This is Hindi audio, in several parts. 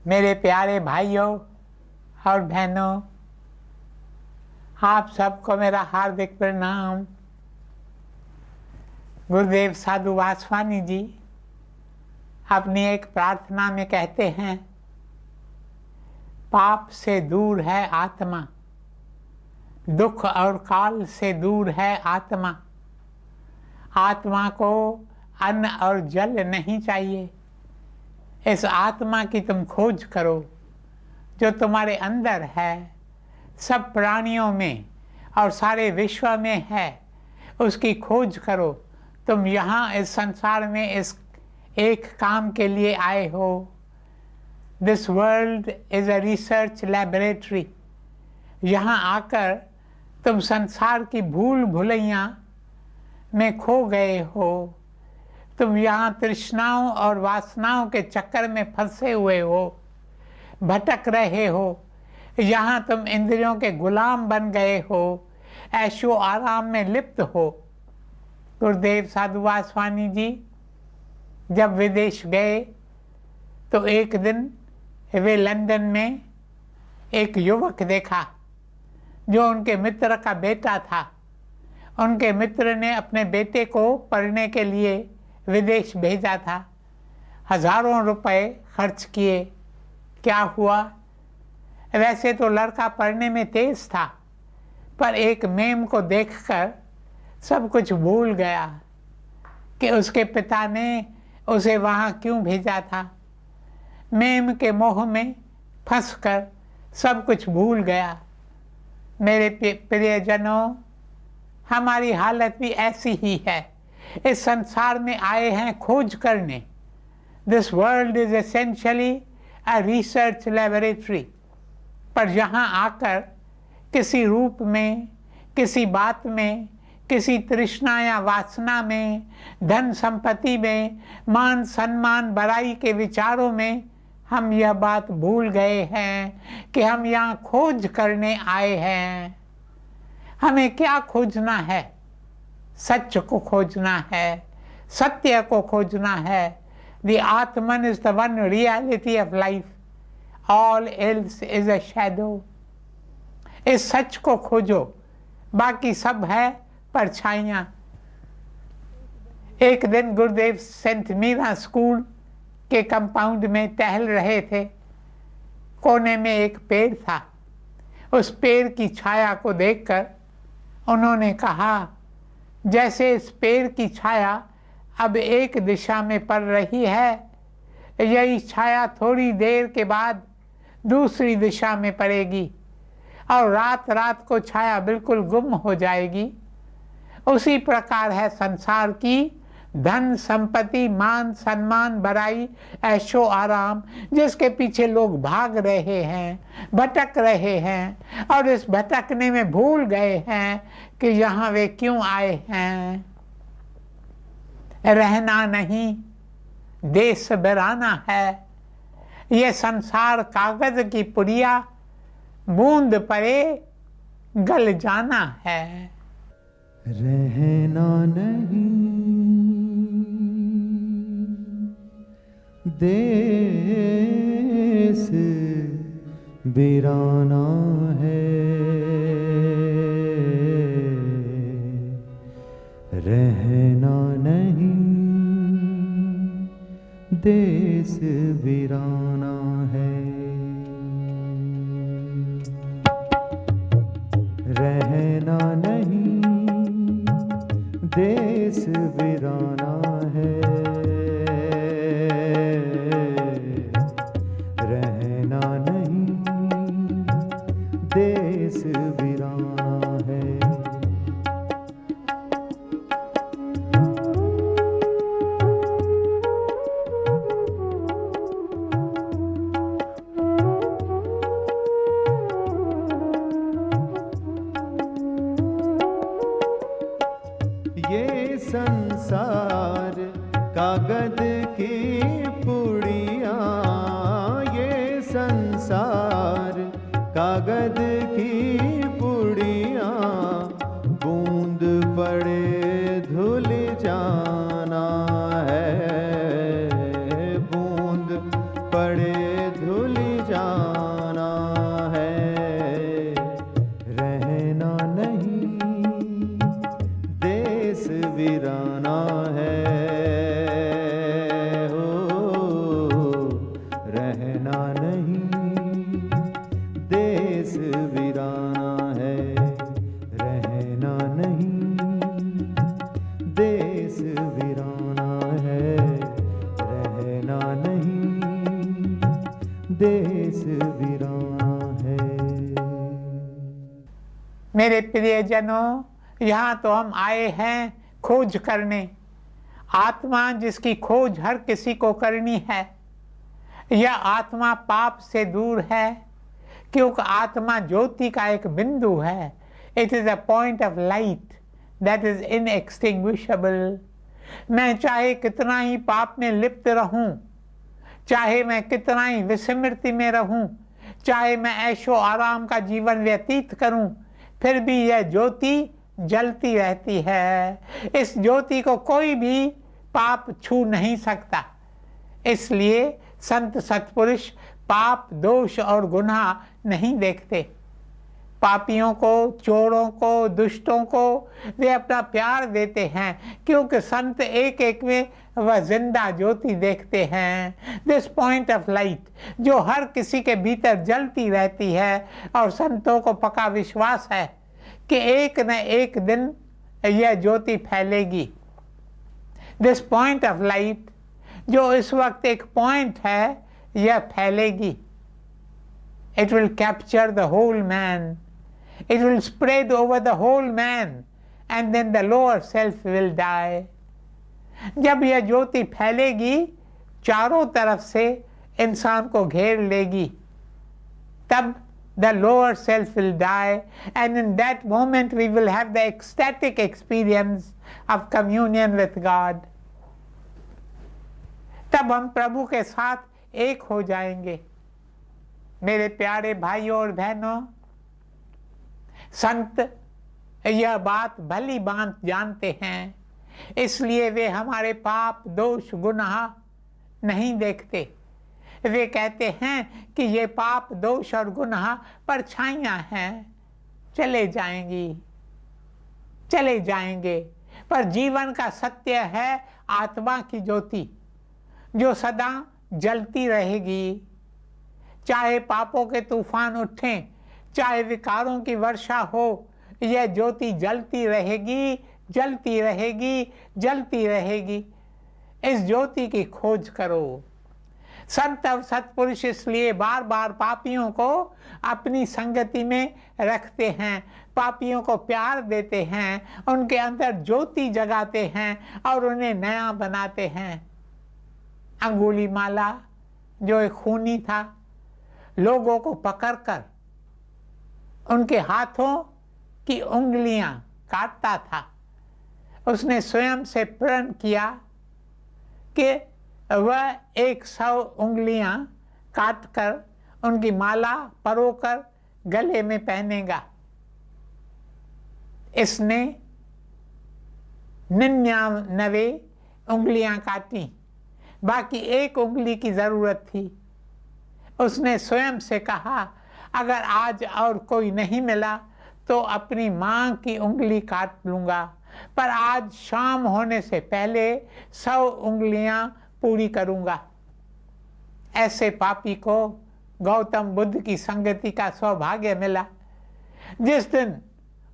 मेरे प्यारे भाइयों और बहनों, आप सबको मेरा हार्दिक प्रणाम। गुरुदेव साधु वासवानी जी अपनी एक प्रार्थना में कहते हैं, पाप से दूर है आत्मा, दुख और काल से दूर है आत्मा। आत्मा को अन्न और जल नहीं चाहिए। इस आत्मा की तुम खोज करो जो तुम्हारे अंदर है, सब प्राणियों में और सारे विश्व में है। उसकी खोज करो। तुम यहाँ इस संसार में इस एक काम के लिए आए हो। This world is a research laboratory. यहाँ आकर तुम संसार की भूल भुलैया में खो गए हो। तुम यहाँ तृष्णाओं और वासनाओं के चक्कर में फंसे हुए हो, भटक रहे हो। यहाँ तुम इंद्रियों के गुलाम बन गए हो, ऐशो आराम में लिप्त हो। गुरुदेव साधु वासवानी जी जब विदेश गए तो एक दिन वे लंदन में एक युवक देखा जो उनके मित्र का बेटा था। उनके मित्र ने अपने बेटे को पढ़ने के लिए विदेश भेजा था। हजारों रुपए खर्च किए। क्या हुआ? वैसे तो लड़का पढ़ने में तेज था, पर एक मेम को देखकर सब कुछ भूल गया कि उसके पिता ने उसे वहाँ क्यों भेजा था। मेम के मोह में फंसकर सब कुछ भूल गया। मेरे प्रियजनों, हमारी हालत भी ऐसी ही है। इस संसार में आए हैं खोज करने। This world is essentially a research laboratory. पर यहाँ आकर किसी रूप में, किसी बात में, किसी तृष्णा या वासना में, धन संपत्ति में, मान सम्मान बड़ाई के विचारों में हम यह बात भूल गए हैं कि हम यहाँ खोज करने आए हैं। हमें क्या खोजना है? सच को खोजना है, सत्य को खोजना है। The Atman is the one reality of life. All else is a shadow. इस सच को खोजो, बाकी सब है परछाइयाँ। एक दिन गुरुदेव सेंट मीरा स्कूल के कंपाउंड में टहल रहे थे। कोने में एक पेड़ था। उस पेड़ की छाया को देखकर उन्होंने कहा, जैसे इस पेड़ की छाया अब एक दिशा में पड़ रही है, यही छाया थोड़ी देर के बाद दूसरी दिशा में पड़ेगी और रात रात को छाया बिल्कुल गुम हो जाएगी। उसी प्रकार है संसार की धन संपत्ति, मान सम्मान, बड़ाई, ऐशो आराम, जिसके पीछे लोग भाग रहे हैं, भटक रहे हैं और इस भटकने में भूल गए हैं कि यहाँ वे क्यों आए हैं। रहना नहीं, देश बिराना है। ये संसार कागज की पुड़िया, बूंद पड़े गल जाना है। रहना नहीं, देश बिराना है। रहना नहीं, देश बिराना है। रहना नहीं, देश बिराना है। रहना नहीं, देश बिराना है। ये संसार कागज की पुड़िया, ये संसार कागज की पुड़िया, बूंद पड़े धुल जाना है। बूंद पड़े धुल मेरे प्रियजनों, यहाँ तो हम आए हैं खोज करने। आत्मा जिसकी खोज हर किसी को करनी है, यह आत्मा पाप से दूर है, क्योंकि आत्मा ज्योति का एक बिंदु है। It is a point of light that is inextinguishable. मैं चाहे कितना ही पाप में लिप्त रहूं, चाहे मैं कितना ही विस्मृति में रहूं, चाहे मैं ऐशो आराम का जीवन व्यतीत करूं, फिर भी यह ज्योति जलती रहती है। इस ज्योति को कोई भी पाप छू नहीं सकता। इसलिए संत सत्पुरुष पाप, दोष और गुनाह नहीं देखते। पापियों को, चोरों को, दुष्टों को वे अपना प्यार देते हैं, क्योंकि संत एक एक में वह जिंदा ज्योति देखते हैं। दिस पॉइंट ऑफ लाइट जो हर किसी के भीतर जलती रहती है, और संतों को पक्का विश्वास है कि एक न एक दिन यह ज्योति फैलेगी। दिस पॉइंट ऑफ लाइट जो इस वक्त एक पॉइंट है, यह फैलेगी। It will capture the whole man. It will spread over the whole man, and then the lower self will die. जब यह ज्योति फैलेगी, चारों तरफ से इंसान को घेर लेगी, तब the lower self will die, and in that moment we will have the ecstatic experience of communion with God. तब हम प्रभु के साथ एक हो जाएंगे। मेरे प्यारे भाइयों और बहनों, संत यह बात भली बात जानते हैं, इसलिए वे हमारे पाप, दोष, गुनाह नहीं देखते। वे कहते हैं कि ये पाप, दोष और गुनाह परछाइयाँ हैं, चले जाएंगी, चले जाएंगे। पर जीवन का सत्य है आत्मा की ज्योति, जो सदा जलती रहेगी। चाहे पापों के तूफान उठें, चाहे विकारों की वर्षा हो, यह ज्योति जलती रहेगी, जलती रहेगी, जलती रहेगी। इस ज्योति की खोज करो। संत और सत्पुरुष इसलिए बार बार पापियों को अपनी संगति में रखते हैं, पापियों को प्यार देते हैं, उनके अंदर ज्योति जगाते हैं और उन्हें नया बनाते हैं। अंगुलीमाला जो एक खूनी था, लोगों को पकड़कर उनके हाथों की उंगलियां काटता था। उसने स्वयं से प्रण किया कि वह 100 उंगलियां काटकर उनकी माला परोकर गले में पहनेगा। इसने 99 उंगलियां काटी, बाकी 1 उंगली की जरूरत थी। उसने स्वयं से कहा, अगर आज और कोई नहीं मिला तो अपनी मां की उंगली काट लूंगा, पर आज शाम होने से पहले 100 उंगलियां पूरी करूंगा। ऐसे पापी को गौतम बुद्ध की संगति का सौभाग्य मिला। जिस दिन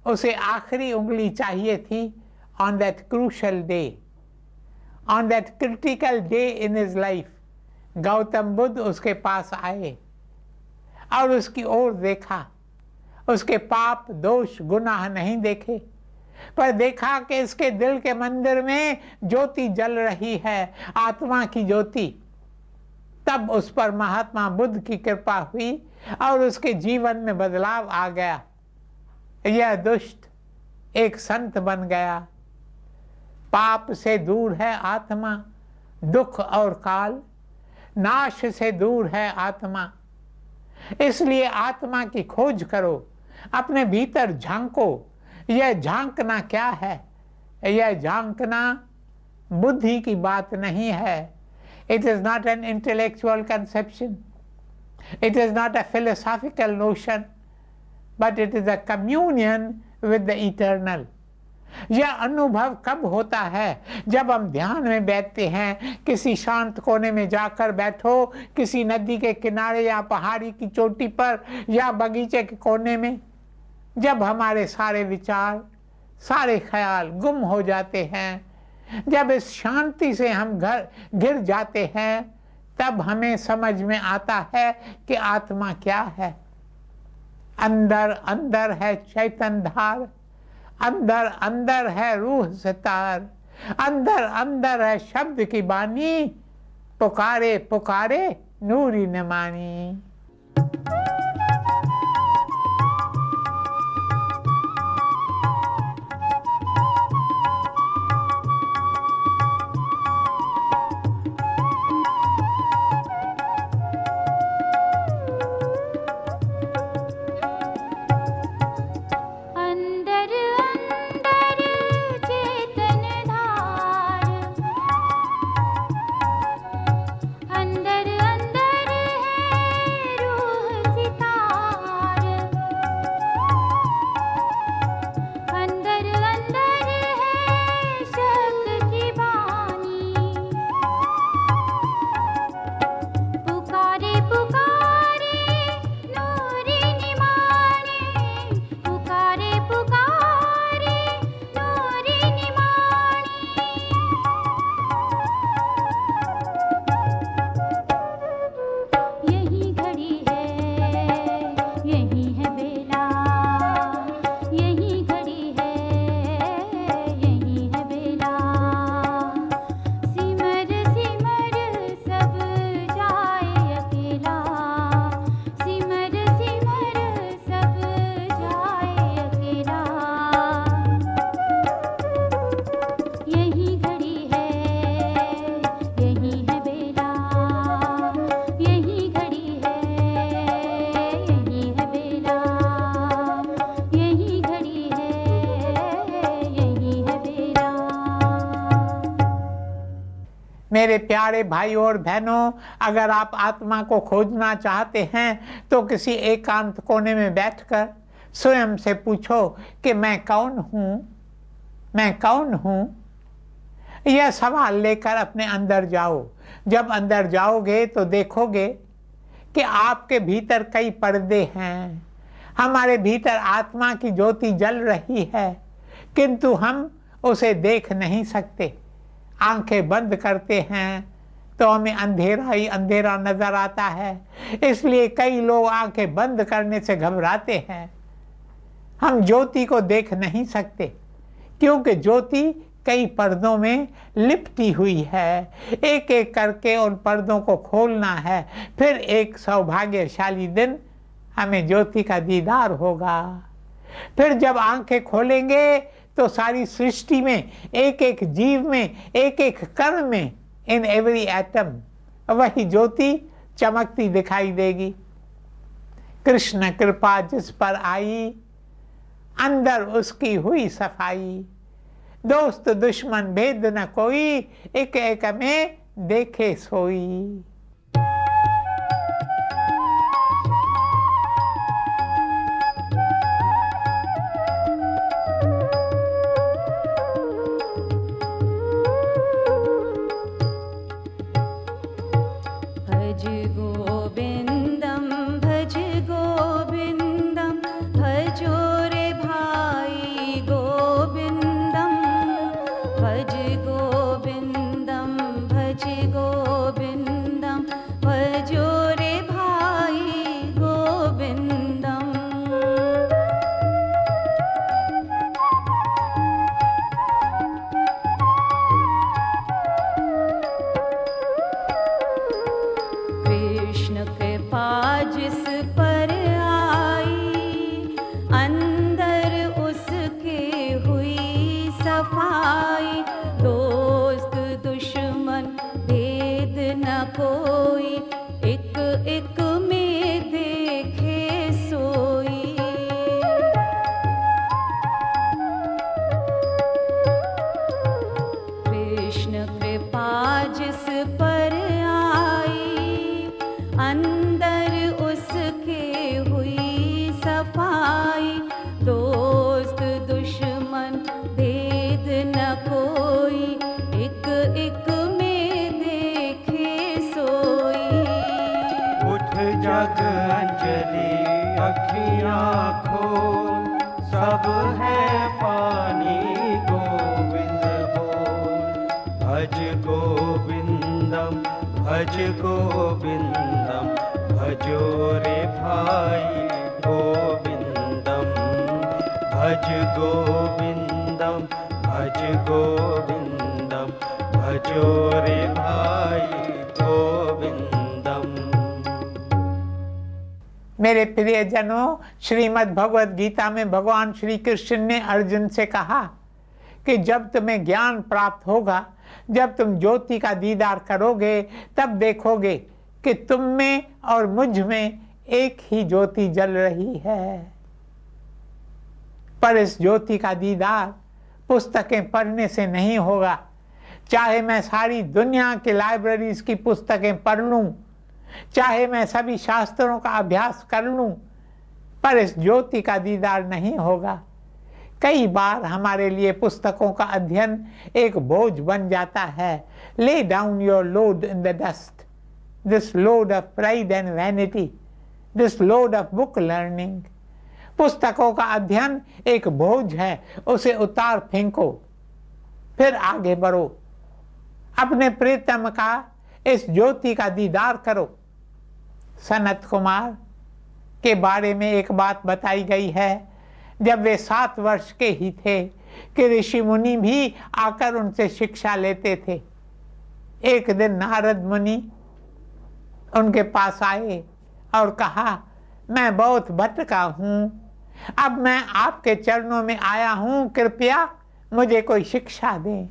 उसे आखिरी उंगली चाहिए थी, on that crucial day, on that critical day in his life, Gautam Buddha उसके पास आए और उसकी ओर देखा। उसके पाप, दोष, गुनाह नहीं देखे, पर देखा कि इसके दिल के मंदिर में ज्योति जल रही है, आत्मा की ज्योति। तब उस पर महात्मा बुद्ध की कृपा हुई और उसके जीवन में बदलाव आ गया। यह दुष्ट एक संत बन गया। पाप से दूर है आत्मा, दुख और काल, नाश से दूर है आत्मा। इसलिए आत्मा की खोज करो, अपने भीतर झांको। यह झांकना क्या है? यह झांकना बुद्धि की बात नहीं है। It is not an intellectual conception, it is not a philosophical notion, but it is a communion with the eternal. यह अनुभव कब होता है? जब हम ध्यान में बैठते हैं। किसी शांत कोने में जाकर बैठो, किसी नदी के किनारे या पहाड़ी की चोटी पर या बगीचे के कोने में। जब हमारे सारे विचार, सारे ख्याल गुम हो जाते हैं, जब इस शांति से हम घिर जाते हैं, तब हमें समझ में आता है कि आत्मा क्या है। अंदर अंदर है चैतन धार, अंदर अंदर है रूह सितार, अंदर अंदर है शब्द की बानी, पुकारे पुकारे नूरी न मानी। मेरे प्यारे भाइयों और बहनों, अगर आप आत्मा को खोजना चाहते हैं तो किसी एकांत कोने में बैठकर स्वयं से पूछो कि मैं कौन हूँ, मैं कौन हूँ। यह सवाल लेकर अपने अंदर जाओ। जब अंदर जाओगे तो देखोगे कि आपके भीतर कई पर्दे हैं। हमारे भीतर आत्मा की ज्योति जल रही है, किंतु हम उसे देख नहीं सकते। आंखें बंद करते हैं तो हमें अंधेरा ही अंधेरा नजर आता है, इसलिए कई लोग आंखें बंद करने से घबराते हैं। हम ज्योति को देख नहीं सकते क्योंकि ज्योति कई पर्दों में लिपटी हुई है। एक एक करके उन पर्दों को खोलना है, फिर एक सौभाग्यशाली दिन हमें ज्योति का दीदार होगा। फिर जब आंखें खोलेंगे तो सारी सृष्टि में, एक एक जीव में, एक एक कण में, इन एवरी एटम वही ज्योति चमकती दिखाई देगी। कृष्ण कृपा जिस पर आई, अंदर उसकी हुई सफाई। दोस्त दुश्मन भेद न कोई, एक एक में देखे सोई। जग अंजलि अखियाँ खोल, सब है पानी गोविंद बोल। भज गोविंदम भज गोविंदम, भजो रे भाई गोविंद। भज गोविंदम भज गोविंदम भजो रे भाई गोविंदम। मेरे प्रियजनों, श्रीमद् भगवद गीता में भगवान श्री कृष्ण ने अर्जुन से कहा कि जब तुम्हें ज्ञान प्राप्त होगा, जब तुम ज्योति का दीदार करोगे, तब देखोगे कि तुम में और मुझ में एक ही ज्योति जल रही है। पर इस ज्योति का दीदार पुस्तकें पढ़ने से नहीं होगा। चाहे मैं सारी दुनिया की लाइब्रेरीज की पुस्तकें पढ़ लूं, चाहे मैं सभी शास्त्रों का अभ्यास कर लूं, पर इस ज्योति का दीदार नहीं होगा। कई बार हमारे लिए पुस्तकों का अध्ययन एक बोझ बन जाता है। Lay down your load in the dust, this load of pride and vanity, this load of book learning. पुस्तकों का अध्ययन एक बोझ है, उसे उतार फेंको, फिर आगे बढ़ो। अपने प्रीतम का इस ज्योति का दीदार करो। सनत कुमार के बारे में एक बात बताई गई है। जब वे 7 वर्ष के ही थे कि ऋषि मुनि भी आकर उनसे शिक्षा लेते थे। एक दिन नारद मुनि उनके पास आए और कहा, मैं बहुत भटका हूँ, अब मैं आपके चरणों में आया हूँ, कृपया मुझे कोई शिक्षा दें।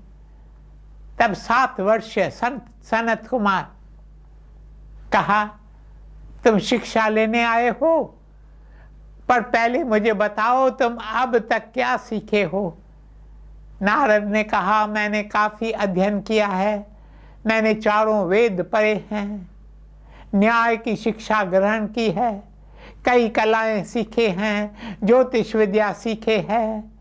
तब 7 वर्षीय सनत कुमार कहा, तुम शिक्षा लेने आए हो, पर पहले मुझे बताओ तुम अब तक क्या सीखे हो। नारद ने कहा, मैंने काफी अध्ययन किया है, मैंने 4 वेद पढ़े हैं, न्याय की शिक्षा ग्रहण की है, कई कलाएं सीखे हैं, ज्योतिष विद्या सीखे हैं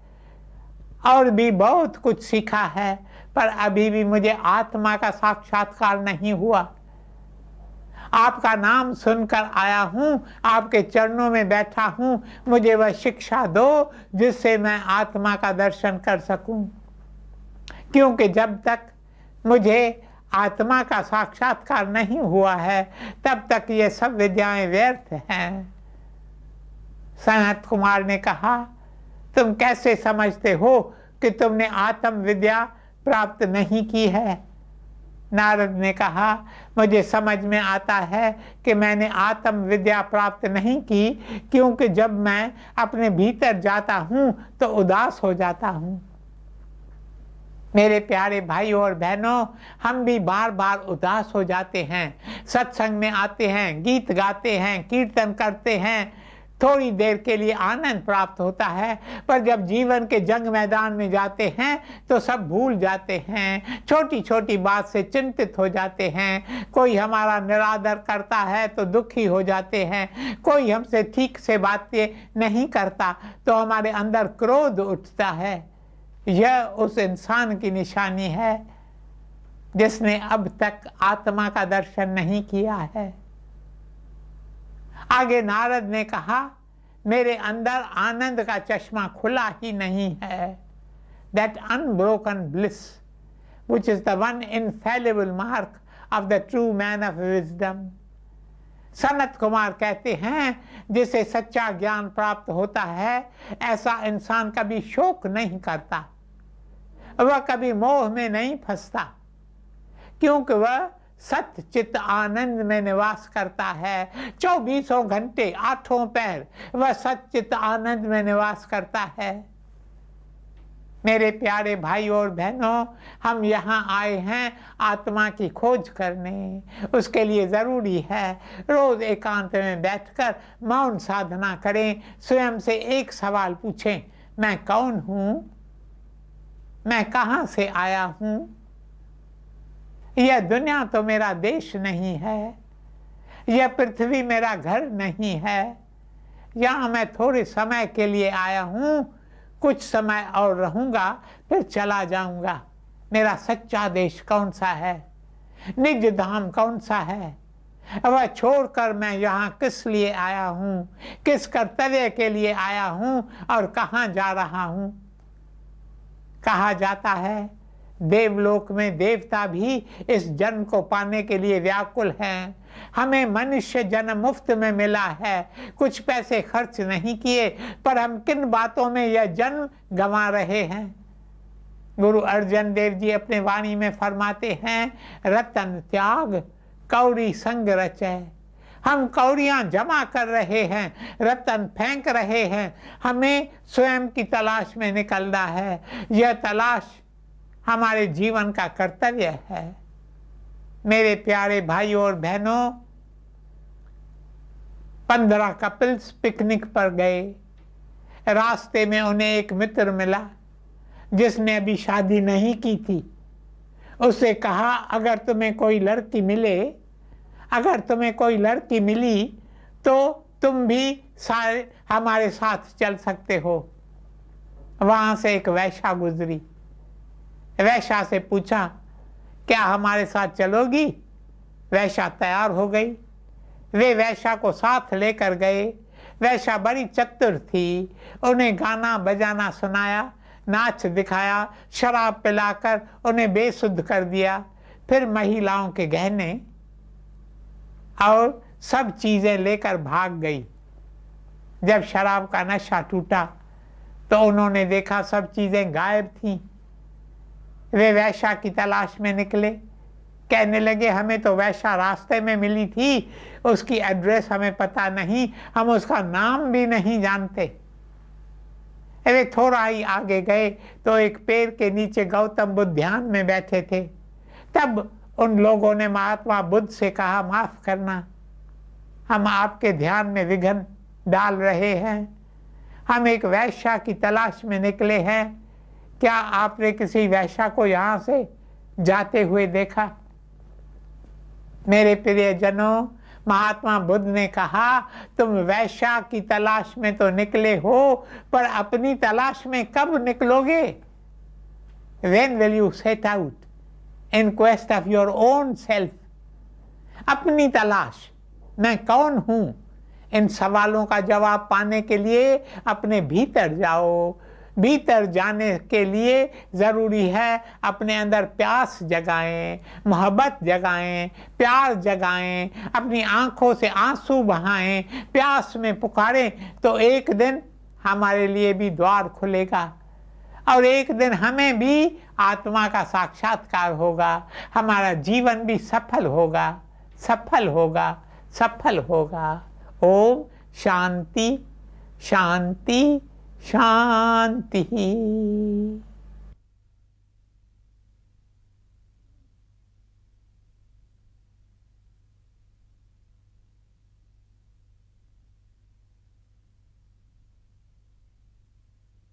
और भी बहुत कुछ सीखा है, पर अभी भी मुझे आत्मा का साक्षात्कार नहीं हुआ। आपका नाम सुनकर आया हूँ, आपके चरणों में बैठा हूँ, मुझे वह शिक्षा दो जिससे मैं आत्मा का दर्शन कर सकूं। क्योंकि जब तक मुझे आत्मा का साक्षात्कार नहीं हुआ है, तब तक ये सब विद्याएं व्यर्थ हैं। सनत कुमार ने कहा, तुम कैसे समझते हो कि तुमने आत्म विद्या प्राप्त नहीं की है। नारद ने कहा, मुझे समझ में आता है कि मैंने आत्म विद्या प्राप्त नहीं की, क्योंकि जब मैं अपने भीतर जाता हूँ तो उदास हो जाता हूँ। मेरे प्यारे भाइयों और बहनों, हम भी बार बार उदास हो जाते हैं। सत्संग में आते हैं, गीत गाते हैं, कीर्तन करते हैं, थोड़ी देर के लिए आनंद प्राप्त होता है, पर जब जीवन के जंग मैदान में जाते हैं तो सब भूल जाते हैं। छोटी छोटी बात से चिंतित हो जाते हैं। कोई हमारा निरादर करता है तो दुखी हो जाते हैं, कोई हमसे ठीक से बातें नहीं करता तो हमारे अंदर क्रोध उठता है। यह उस इंसान की निशानी है जिसने अब तक आत्मा का दर्शन नहीं किया है। आगे नारद ने कहा, मेरे अंदर आनंद का चश्मा खुला ही नहीं है। That unbroken bliss, which is the one infallible mark of the true man of wisdom. Sanat Kumar कहते हैं, जिसे सच्चा ज्ञान प्राप्त होता है, ऐसा इंसान कभी शोक नहीं करता, वह कभी मोह में नहीं फंसता, क्योंकि वह सत्य चित्त आनंद में निवास करता है। 24 घंटे 8 पहर वह सत्य चित्त आनंद में निवास करता है। मेरे प्यारे भाइयों और बहनों, हम यहाँ आए हैं आत्मा की खोज करने। उसके लिए ज़रूरी है रोज़ एकांत में बैठकर मौन साधना करें। स्वयं से एक सवाल पूछें, मैं कौन हूँ, मैं कहाँ से आया हूँ। यह दुनिया तो मेरा देश नहीं है, यह पृथ्वी मेरा घर नहीं है। यहाँ मैं थोड़े समय के लिए आया हूँ, कुछ समय और रहूँगा, फिर चला जाऊँगा। मेरा सच्चा देश कौन सा है, निज धाम कौन सा है, वह छोड़कर मैं यहाँ किस लिए आया हूँ, किस कर्तव्य के लिए आया हूँ और कहाँ जा रहा हूँ। कहा जाता है देवलोक में देवता भी इस जन्म को पाने के लिए व्याकुल हैं। हमें मनुष्य जन्म मुफ्त में मिला है, कुछ पैसे खर्च नहीं किए, पर हम किन बातों में यह जन्म गंवा रहे हैं। गुरु अर्जन देव जी अपने वाणी में फरमाते हैं, रतन त्याग कौड़ी संग रचय। हम कौड़ियां जमा कर रहे हैं, रतन फेंक रहे हैं। हमें स्वयं की तलाश में निकलना है। यह तलाश हमारे जीवन का कर्तव्य है। मेरे प्यारे भाइयों और बहनों, 15 कपल्स पिकनिक पर गए। रास्ते में उन्हें एक मित्र मिला जिसने अभी शादी नहीं की थी। उससे कहा, अगर तुम्हें कोई लड़की मिले, अगर तुम्हें कोई लड़की मिली तो तुम भी सारे हमारे साथ चल सकते हो। वहां से एक वैश्या गुजरी। वैश्या से पूछा, क्या हमारे साथ चलोगी? वैश्या तैयार हो गई। वे वैश्या को साथ लेकर गए। वैश्या बड़ी चतुर थी। उन्हें गाना बजाना सुनाया, नाच दिखाया, शराब पिलाकर उन्हें बेसुध कर दिया। फिर महिलाओं के गहने और सब चीजें लेकर भाग गई। जब शराब का नशा टूटा तो उन्होंने देखा सब चीजें गायब थीं। वे वैश्या की तलाश में निकले। कहने लगे, हमें तो वैश्या रास्ते में मिली थी, उसकी एड्रेस हमें पता नहीं, हम उसका नाम भी नहीं जानते। वे थोड़ा ही आगे गए तो एक पेड़ के नीचे गौतम बुद्ध ध्यान में बैठे थे। तब उन लोगों ने महात्मा बुद्ध से कहा, माफ करना, हम आपके ध्यान में विघ्न डाल रहे हैं। हम एक वैश्या की तलाश में निकले हैं। क्या आपने किसी वैश्या को यहाँ से जाते हुए देखा? मेरे प्रियजनों, महात्मा बुद्ध ने कहा, तुम वैश्या की तलाश में तो निकले हो, पर अपनी तलाश में कब निकलोगे? When will you set out in quest of your own self? अपनी तलाश, मैं कौन हूं? इन सवालों का जवाब पाने के लिए अपने भीतर जाओ। भीतर जाने के लिए ज़रूरी है अपने अंदर प्यास जगाएं, मोहब्बत जगाएं, प्यार जगाएं, अपनी आंखों से आंसू बहाएं, प्यास में पुकारें, तो एक दिन हमारे लिए भी द्वार खुलेगा और एक दिन हमें भी आत्मा का साक्षात्कार होगा। हमारा जीवन भी सफल होगा, सफल होगा, सफल होगा। ओम शांति शांति शांति।